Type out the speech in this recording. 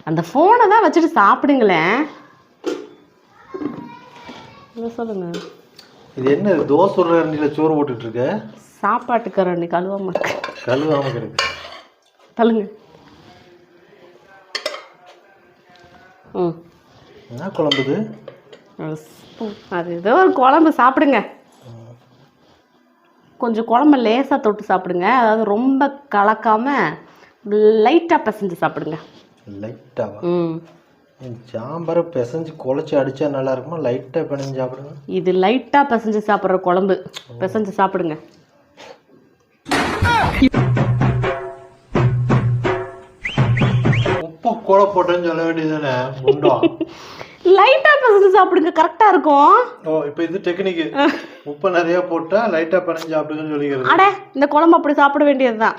அந்த ஃபோனை தான் வச்சுட்டு சாப்பிடுங்களேன். சொல்லுங்க. இது என்ன தோசை சுடுற கரண்டியில் சோறு போட்டுட்டு இருக்க? சாப்பாட்டு கரண்டி கழுவாம இருக்கு. கழுவாம கிடக்கு. தள்ளுங்க. என்ன குழம்புது? அது ஏதோ ஒரு குழம்பு. சாப்பிடுங்க. கொஞ்சம் குழம்பு லேசாக தொட்டு சாப்பிடுங்க. அதாவது ரொம்ப கலக்காம லைட்டாக பிசைஞ்சு சாப்பிடுங்க. லைட்டாவா? சாம்பாரை பிசைஞ்சு குழச்சி அடிச்சா நல்லா இருக்குமா? லைட்டாக பிணைஞ்சு சாப்பிடுங்க. இது லைட்டாக பிசைஞ்சு சாப்பிட்ற குழம்பு. பிசைஞ்சு சாப்பிடுங்க. உப்பு கூட போட்டேன்னு சொல்ல வேண்டியதுதானே? லைட்டாக பிசைஞ்சு சாப்பிடுங்க, கரெக்டாக இருக்கும். ஓ, இப்போ இது டெக்னிக்கு. உப்பு நிறைய போட்டா லைட்டாக பிணைஞ்சு சாப்பிடுங்கன்னு சொல்லிக்கிறது. அட, இந்த குழம்பு அப்படி சாப்பிட வேண்டியது தான்.